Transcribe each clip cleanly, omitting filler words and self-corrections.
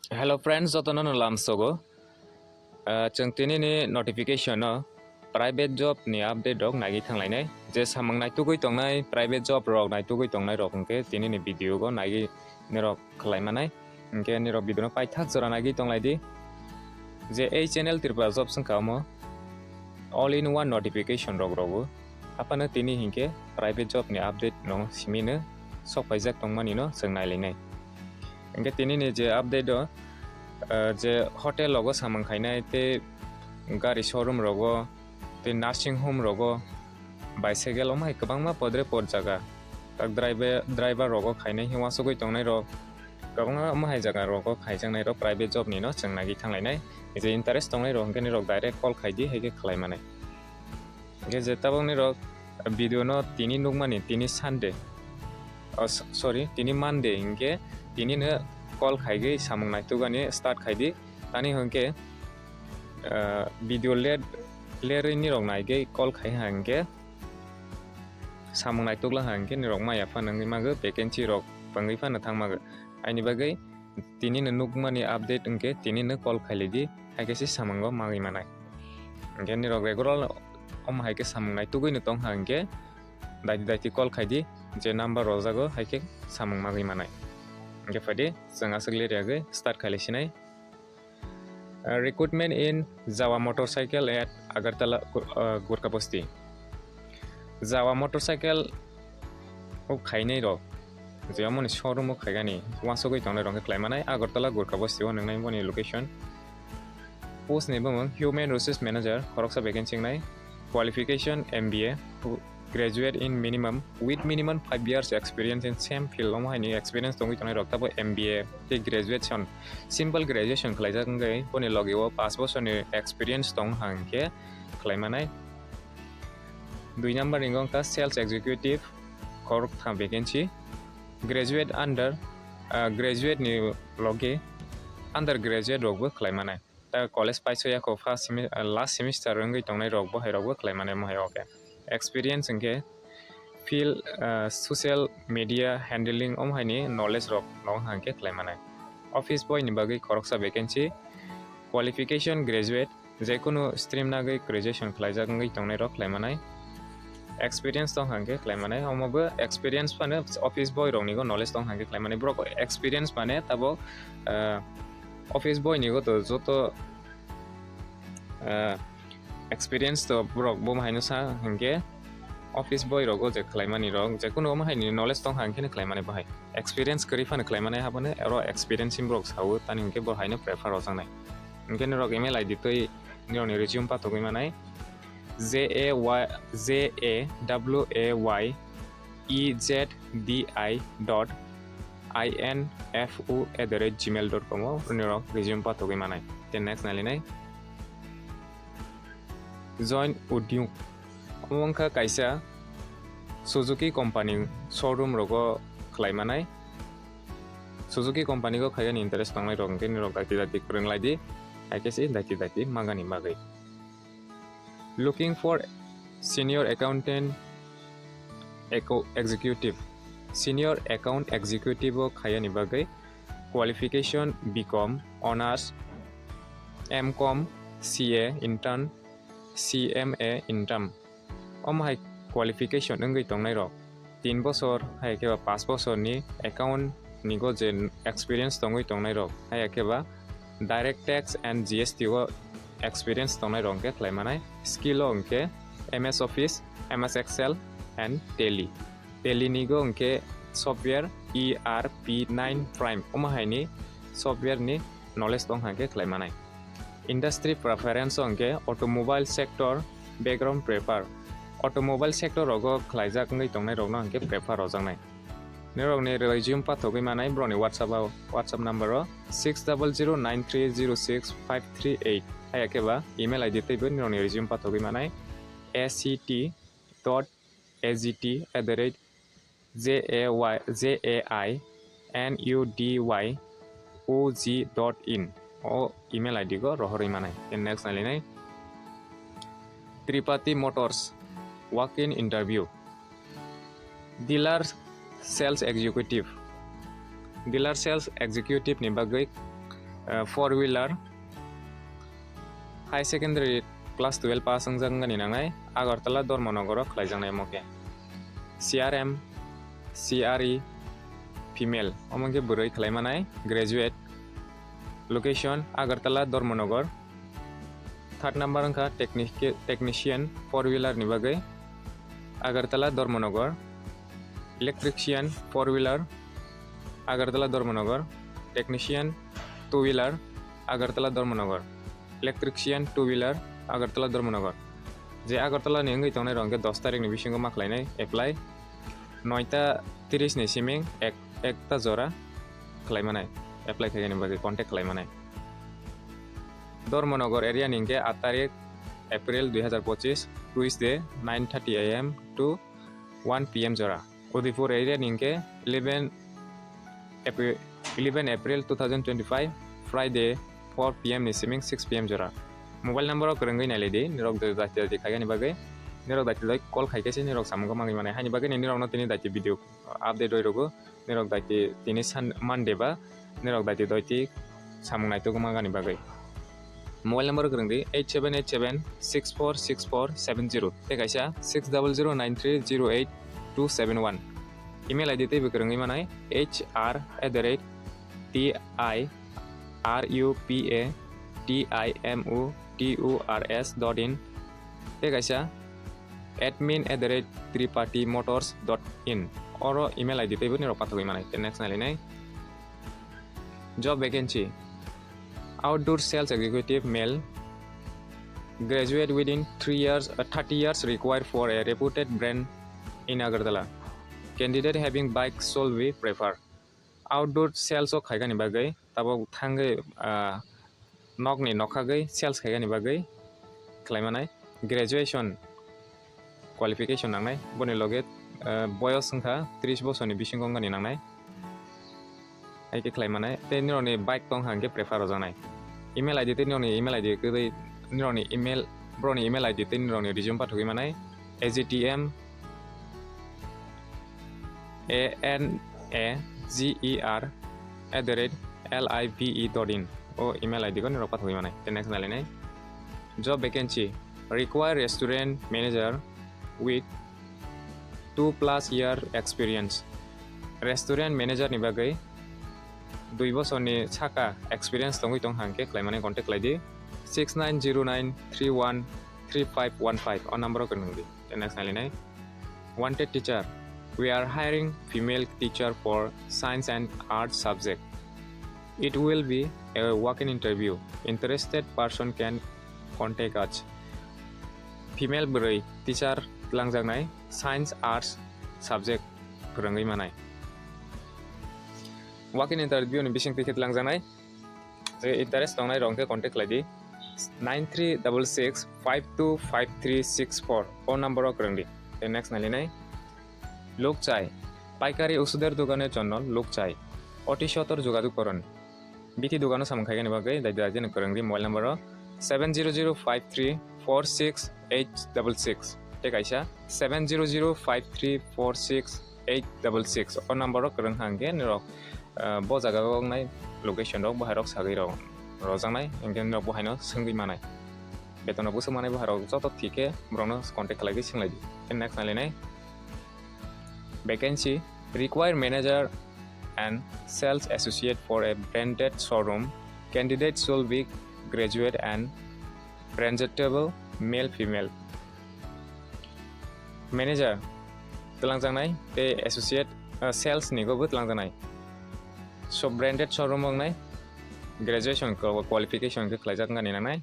Hello friends, jotono no lamsogo. Chengtini ni notification no private job ni update dog nagi thanglai je samang nai tugui tongnai private job rok nai tugui tongnai rok hingke tini ni video go nagi nirok khlaimanai hingke nirok video no paithak jora nagi tonglai di je ei channel Tripurajobs singkamo all in one notification rok rogo apana tini hingke private job ni update no simine sokpaijak tongmani no jeng nailai hingke tini ni je update do je hotel logo samang khainai te gari showroom rogo te nursing home rogo bicycle omai kwbangma podre pod jaga tak driver rogo khainai wansokgui tongnai rok kwbangma omai jaga rogo khaijangnai rok private job ni no jengnagi thanglainai je interest tongnai rok hingke rok direct call khaidi hege khlaimanai hingke je tabokni rok video no tini nukmani tini sunday tini monday hingke tini no call khaigi samang naitugani start khaidi tani hingke video leri ni rok naige call khai hangke samang naitugla hangke ni rok maya phanangni maga vacancy rok pangai phana thangmaga aini bagai tini no nukmani update hingke tini no call khailidi haikesi samango magai manai hingke ni rok regular haike samang naitugui no tong hangke daiti call khaidi je number rojago haike samang magai manai hingke phadi jeng asukle riage start khailasinai recruitment in Jawa motorcycle at Agartala Gorkapasti Jawa motorcycle khainai rok je amoni showroom khaigani wansokgui tongnai rok khlaimanai Agartala Gorkapasti o nangnai boni location post ni bumung human resource manager khoroksa vacancy nai qualification MBA graduate in with minimum 5 years experience in same field omhaini experience tongui tongnai rok tabo MBA te graduation simple graduation khlaijak ngai boni logi o 5 bochor ni experience tong hangke khlaimanai 2 number ingong ta sales executive khorok tham vacancy graduate ni logi undergraduate rok bo khlaimanai ta college paisya ko last semester ngui tongnai rok bo hai rok bo khlaimanai mohai oke experience hingke field social media handling omhaini knowledge rok long hangke khlaimanai office boy ni bagui khoroksa vacancy qualification graduate jekono stream nagui graduation khlaijak ngai tongnai rok khlaimanai experience tong hangke khlaimanai omobo experience phane office boy rok ni go knowledge tong hangke khlaimanai bro experience phane tabo office boy ni go to joto experience to brok bom haino sa hingke office boy rogo je khlaimani rok je kuno haini knowledge tong hangke khlaimani bahai experience kari phane khlaimani habane ero experience im brok sawo tani hingke bo haino prefer ojangnai hingke rok email id toi ni resume patogoi manai jawayezdi.info@gmail.com ni rok resume patogoi manai then next nalinai join udyog omongkha kaisa Suzuki company showroom rogo khlaimanai Suzuki company go khaigani interest tangnai rok hingke rok dati krwngdi haikesi dati magani bagai looking for senior accountant executive senior account executive o khayani bagai qualification BCom honors MCom CA intern CMA intern omhai qualification ngui tongnai rok 3 bochor hai keba 5 bochor ni account ni go je experience tongui tongnai rok hai keba direct tax and GST o experience tongnai rok ke khlaimanai skill onke MS Office MS Excel and Tally ni go onke software ERP9 Prime omhai ni software ni knowledge tong hangke khlaimanai industry preference onke automobile sector background prefer automobile sector rogo khlaijak ngai tongnai rok no hangke prefer ojangnai nirok ni resume pathogoi manai broni whatsapp number 6009306538 hayakeba email id teibo nirok ni resume pathogoi manai act.jainudyoog.in o email id go rohoroi manai next nalinai Tripati Motors walk-in interview dealer sales executive ni bagui 4 wheeler high secondary class 12 pass janggani nangnai agartala dormonogoro khlaijangnai moke CRM CRE female omongke burui khlaimanai graduate location agartala dormonogor third number angka technician 4 wheeler ni bagai agartala dormonogor electrician 4 wheeler agartala dormonogor technician 2 wheeler agartala dormonogor electrician 2 wheeler agartala dormonogor je agartala ni ngai tongnai rongke 10 tarik ni bisingo maklainai apply 9:30 ni siming ekta jora khlaimanai apply khaigani bagai contact khlaimanai dormonogor area ningke 8 tarik April 2025 Tuesday 9:30 AM to 1 PM jora Udipur area ningke 11 April 2025 Friday 4 PM ni siming 6 PM jora mobile number krwngdi nailedi nirok dati khaigani bagai nirok dati call khaikese nirok samungo mangi mane hani bagai nirok no tini dati video update roirogo nirok dati tini san Monday ba nirok dati doti samungnai to magani bagai mobile number krwngdi 8787646470 te kaisa 6009308271 email id te krwngdi manai hr@tripatimuturs.in te kaisa admin@tripartymotors.in oro email id te ni ropathoi manai te next nalinai job vacancy outdoor sales executive male graduate within 30 years required for a reputed brand in Agartala candidate having bike solely prefer outdoor sales ok khaigani bagai tabo thangai nokni nokhagai sales khaigani bagai khlaimanai graduation qualification nangnai boni loge boyos sangkha 30 bosoni bisingo ngani nangnai aike khlaimanai te nironi bike tong hangke prefer ojanai email id te nironi email id kei nironi email broni email id te nironi resume pathogi manai agtm anager@live.in o email id ko nirok pathogi manai te next nalinai job vacancy require restaurant manager with 2+ year experience restaurant manager ni bagai 2 bosoni chaka experience tongui tong hangke khlaimani contact laidi 6909313515 on number krwngdi the next nalinai wanted teacher we are hiring female teacher for science and arts subject it will be a walk-in interview interested person can contact us female burui teacher langjangnai science arts subject phurangui manai walk-in interview ni bisingtwi khet langjanai je interest tongnai rongke contact laidi 9366525364 phone number krwngdi the next nalinai লোক চাই পাইকারি ওষুধের দোকানের জন্য লোক চাই অতি সত্বর যোগাযোগ করুন বিটি দোকানও সামখাইগানি বাগৈ দাইদাজেন করংদি মোবাইল নাম্বার 7005346866 তে কাইসা 7005346866 ও নাম্বার করং হাঙ্গে নিরক bo jaga gong nai location rok baharok sagai rok rojangnai enggen rok bohaino sengui manai beton rok busuk manai baharok joto thike brongno contact khalai singlai the next nalinai vacancy require manager and sales associate for a branded showroom candidate should be graduate and presentable male female manager telangjangnai te associate sales ni go telangjangnai so branded showroom ngai graduation qualification ke khlaijak ngani nanai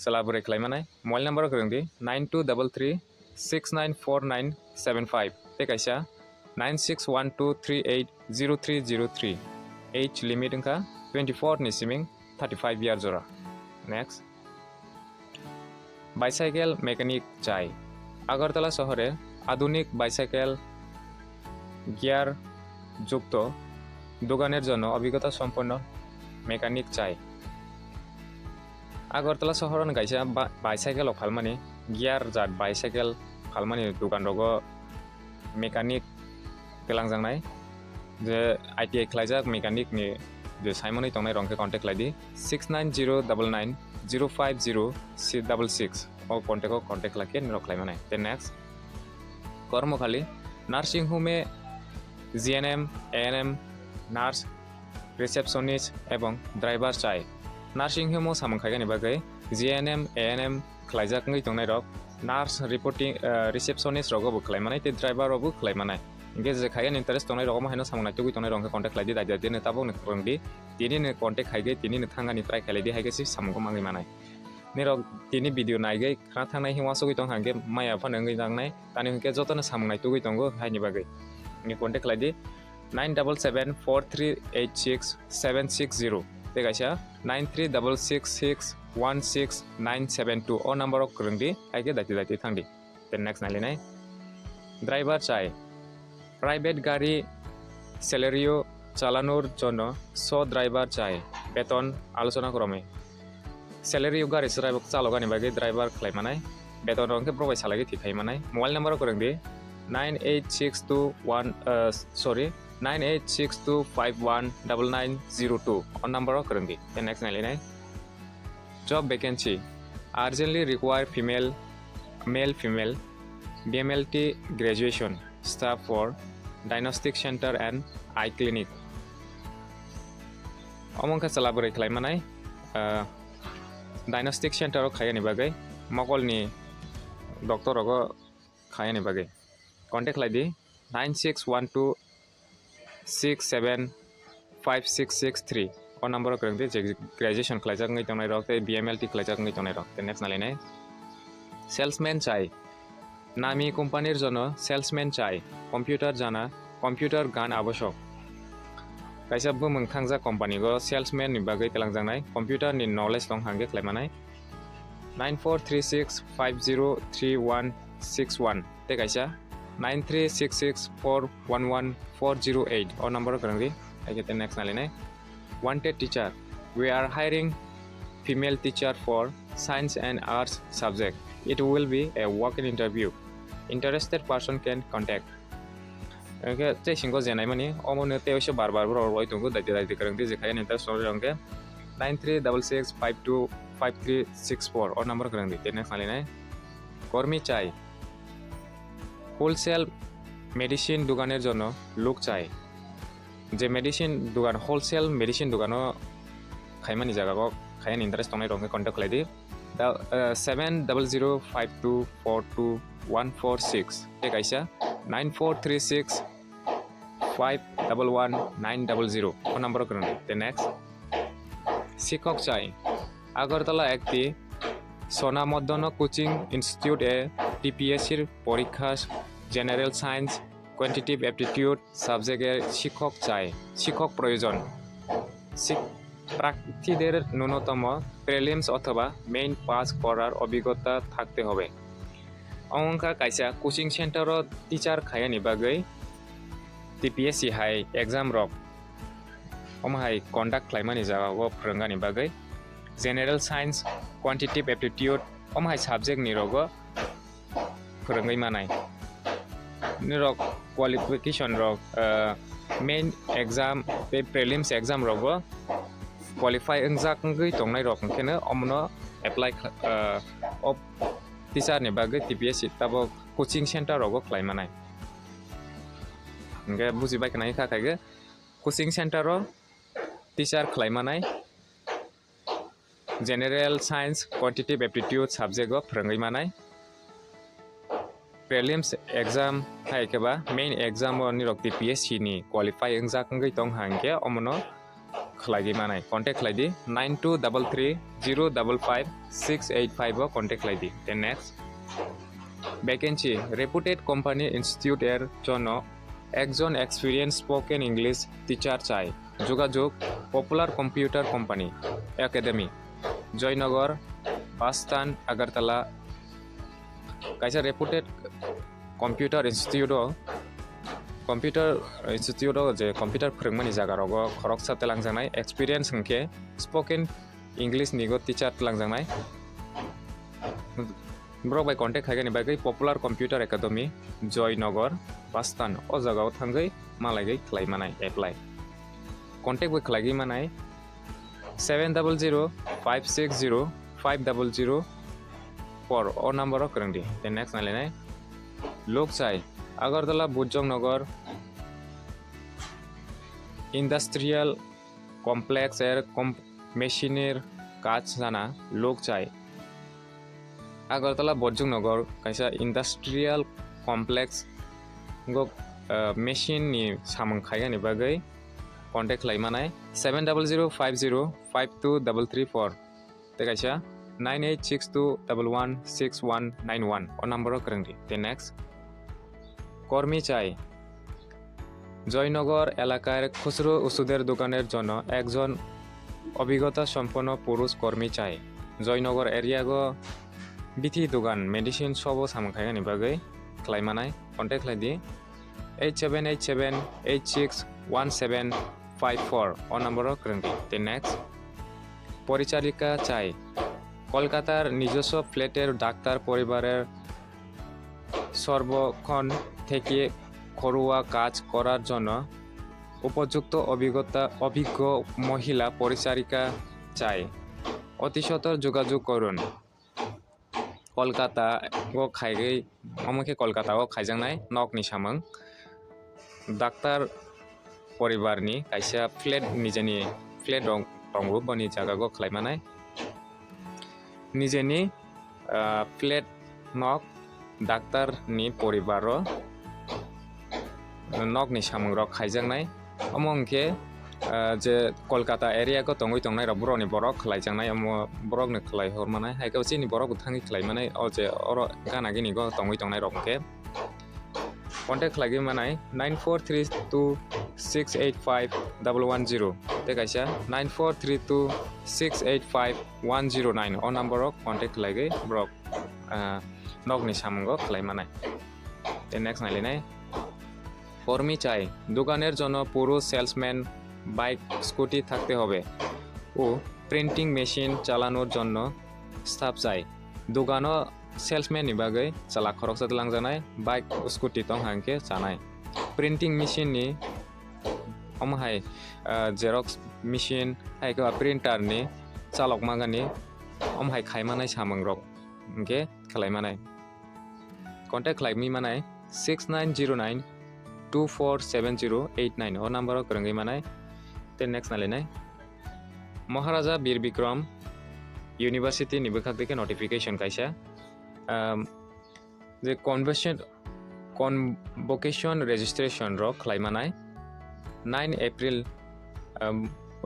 salabure khlaimanai mobile number krwngdi 9233694975 te kaisa 9612380303 age limit engka 24 ni siming 35 year jora next bicycle mechanic chai agartala শহরে আধুনিক bicycle gear যুক্ত দোকানের জন্য অভিজ্ঞতা সম্পন্ন mechanic চাই Agartala শহরন গাইছা bicycle ফালমানি gear জাত bicycle ফালমানি দোকান রগো মেকানিক তেলাংজাंनाय যে আইটিআই খ্লাইজাক মেকানিক नि je saimoni tongnai rongkhe contact khlaidi 6909905066 o contact lakhe nirok khlaimanai. Then next কর্মখালী নার্সিং হোমে জিএনএম এএনএম নার্স রিসেপশনিস্ট এবং ড্রাইভার চাই নার্সিং হোমও সামখাইগাनि बागै জিএনএম এএনএম ख्लाइजाखै तंनाय रक नार्स रिपोर्टिं रिसेप्शनिस्ट रगबो ख्लाइमानाय ते ड्राइवर रगबो ख्लाइमानाय इंगे जे खायगान इंटरेस्ट तंनाय रकम हायनो सामनाय तुगै तंनाय रंखौ कन्टेक्ट खालायदि दायदा दिनो ताबो नखरंदि दिनि कन्टेक्ट खायगै दिनि थांगानि ट्राय खालायदि हायगैसि सामगो मांगै मानाय निरक दिनि भिडिअ नायगै खा थांनाय हिवा सगै तंग हांगे माया फानंगै दांनाय तानि हके जतन सामनाय तुगै तंगो हायनि बागै इंगे कन्टेक्ट खालायदि 9774386760 ते गायसा 9366616972 o number of krwngdi haike dati thangdi. Then next nalinai driver chai private gari salario চালানোর জন্য ড্রাইভার চাই বেতন আলোচনা করমে স্যালারি গাড়ি চালকানি বাকি ড্রাইভার খাইমানাই বেতন রংকে প্রবাই সালাগি ঠিকাইমানাই মোবাইল নাম্বার করংদি 9862519902 on number of करंदी. The next नालिनाय job vacancy urgently require male female BMLT graduation staff for diagnostic center and eye clinic. Amongka salabore khlaimanai diagnostic center o khayani bagai mokolni doctor rogo khayani bagai contact laidi 9612675663 on number of graduation khlaijak ngai tonai rok te BMLT khlaijak ngai tonai rok. The next nalinai salesman chai nami company er jono salesman chai computer jana computer gan abashok kaisa bumung khangja company go salesman ni bagai telangjangnai computer ni knowledge tong hange khlaimanai 9436503161 te kaisa 9366411408 or number karangdi. I get the next nalinai wanted teacher we are hiring female teacher for science and arts subject. It will be a walk-in interview. Interested person can contact. Okay, te singo jenai mani omone te oise bar roi tungu dai karangdi je khayan interest story rangke 9366525364 or number karangdi. The next nalinai kormi chai wholesale medicine দোকানের জন্য লোক চাই যে medicine দোকান wholesale medicine দোকানো খাইমানি জায়গা খাইন interest তংনাই রংকে contact খাইদি 7005242146 তে কাইসা 9436511900 phone number করুন. তে নেক্সট শিক্ষক চাই আগরতলা একটি সোনামদন কোচিং ইনস্টিটিউট এ TPSC পরীক্ষা জেনারেল সায়েন্স কোয়ান্টিটিভ অ্যাপটিটিউড সাবজেক্টের শিক্ষক চাই শিক্ষক প্রয়োজন প্রার্থীদের ন্যূনতম প্রিলিমস অথবা মেইন পাস করার অভিজ্ঞতা থাকতে হবে. অঙ্কা কাইসা কোচিং সেন্টারত টিচার খায়ানি বাগৈ TPSC হাই এক্সাম রক অমহাই কন্ডাক্ট খাইমানি জাগাগো फोरोंगानि बागै জেনারেল সায়েন্স কোয়ান্টিটিভ অ্যাপটিটিউড অমহাই সাবজেক্ট नि रगो फोरोंगै मानाय निरक क्वालिफिकेशन रक मेन एग्जाम बे प्रिलिम्स एग्जाम रगो क्वालिफाई wngjak तंनाय रक केनो अमनो एप्लाइ अफ टीचर नि बागै TPSC ताबो कोचिं सेंटर रगो खाइमानाय इंगे बुजिबाय खनाय थाखाय कोचिं सेंटर टीचर खाइमानाय general science quantitative aptitude subject फोरोंगै मानाय प्रिलिम्स एग्जाम हाइकेबा मेन एग्जाम निरक TPSC नि क्वालिफाई wngjak तंग हांगे अमनो खलाइगै मानाय कन्टेक्ट खालायदि 9233055685 कन्टेक्ट खालायदि. Then next vacancy reputed company institute एर जन एकजन एक्सपिरियेंस स्पोकेन इंग्लिश टीचार चाय যোগাযোগ popular computer company academy Jaynagar bus stand agartala kaisa reputed computer institute je computer फोरोंमानि जागा रगो खरकसा तेलांजानाय एक्सपीरियेंस हंके स्पोकन इंग्लिश निगो टीचर तेलांजानाय ब्रक बाय कन्टेक्ट खायगानि बागै popular computer academy Jaynagar bus stand ओ जागाव थांगै मालायगै खालायमानाय apply contact bai khlagi manai 700560500 o number o krwngdi the next nalinai lok chai agartala bujongnagar industrial complex er মেশিনের কাজ জানা লোক চাই agartala bujongnagar kaisa industrial complex go machine ni samung khaigani bagai contact khlaimanai 70050523334 te kaisa 9862116191 o number o krwngdi the next কর্মী চাই জয়নগর এলাকার খুচরো ওষুধের দোকানের জন্য একজন অভিজ্ঞতা সম্পন্ন পুরুষ কর্মী চাই জয়নগর এরিয়াগো বিথি দোকান মেডিসিন সব সামখাইগানি বাগৈ খ্লাইমানাই কন্টেক্ট খ্লাইদি 8787861754 ও নম্বর ক্রংদি the next পরিচারিকা চাই কলকাতার নিজস্ব ফ্ল্যাটের ডাক্তার পরিবারের সর্বক্ষণ থেকে ঘরোয়া কাজ করার জন্য উপযুক্ত অভিজ্ঞ মহিলা পরিচারিকা চাই অতি সত্বর যোগাযোগ করুন কলকাতা ও খাইগৈ আমকে কলকাতা ও খাইজাংনাই নকনি সামং ডাক্তার পরিবারনি কাইসা ফ্ল্যাট নিজেনি ফ্ল্যাট দंगु बनि जागागो खालायमानाय নিজেনি ফ্ল্যাট নক ডাক্তার नि परिबार नकनि सामंग खाइजांनाय अमंके जे कलकाता एरिया को तंगै तंगनाय बर'नि बर'क खालायजांनाय बर'कनो खालायहरमानाय हायगाव जिनि बर'क थाङि खालायमानाय अ जे अर गानागिनि गो तंगै तंगनाय रंके कन्टेक्ट खालायगि मानाय 9432685110 ते गायसा 9432685109 अ नम्बरक कन्टेक्ट खालायगि बर'क नकनि सामंग खालायमानाय ते नेक्स्ट नायलिनाय কর্মী চাই দোকানের জন্য পুরো সেলসম্যান বাইক স্কুটি থাকতে হবে ও প্রিন্টিং মেশিন চালানোর জন্য স্টাফ চাই দোকানও সেলসম্যান নিবাগৈ চালা খরচ লাংজানায় বাইক স্কুটি তং হাंके জানায় প্রিন্টিং মেশিন নি আমহাই জেরক্স মেশিন হাইকা প্রিন্টার নি চালক মাগানি আমহাই খাইমানাय सामंग्रक ओके खालायमानाय कन्टेक्ट खालायमी मानाय 6909 247089 और नंबर करंगे मानाय ते नेक्स्ट नालिनाय महाराजा बीर विक्रम यूनिवर्सिटी नि बखाक नोटिफिकेशन कायसा जे कन्वोकेशन रजिस्ट्रेशन रो खालायमानाय 9 एप्रिल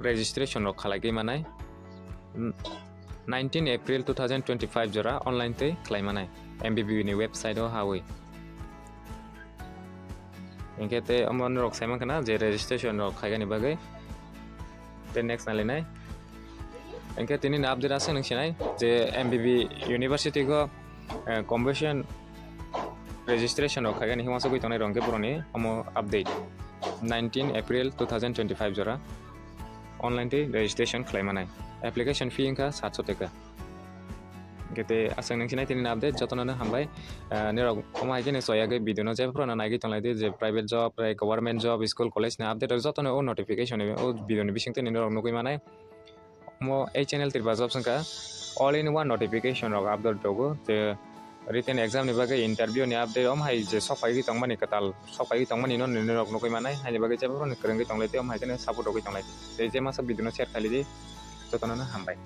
रजिस्ट्रेशन रो खालायगै मानाय 19 एप्रिल 2025 जरा ऑनलाइन ते खालायमानाय एमबीबी नि वेबसाइट ओ हावै इनके ते अमन रक साइमन kana जे registration rok खायगानि बागै ते नेक्स्ट नालिनाय इनके तिनि अपडेट आसे नोंसिनाय जे एमबीबी यूनिवर्सिटी को कन्वोकेशन registration rok खायगानि वाnsokgui तंनाय रंगे बर'नि अमो अपडेट 19 एप्रिल 2025 जरा ऑनलाइन ते registration खालायमानाय एप्लीकेशन फी इनका 700 टाका गेते आसे नोंसिनाय तिनि अपडेट जतननो हामबाय निरक अमायगिने सयागै भिडियोनो जेफ्रना नायगि तंलायदि जे private job government job school college ने अपडेट जतनो ओ नोटिफिकेशन ओ भिडियोनि बिसिंते निरक नुगै मानाय मो ए चैनल त्रिपुराजब्स का ऑल इन वन नोटिफिकेशन रक अपडेट दगो जे रिटन एग्जाम नि बागै इंटरव्यू नि अपडेट अमहाय जे सफायगि तंमानि कताल सफायगि तंमानि न निरक नुगै मानाय हानि बागै जेफ्रना करंगि तंलायदि अमहायगिने सपोर्ट होगै तंलायदि जे मासा भिडियोनो शेयर खालिदि जतननो हामबाय।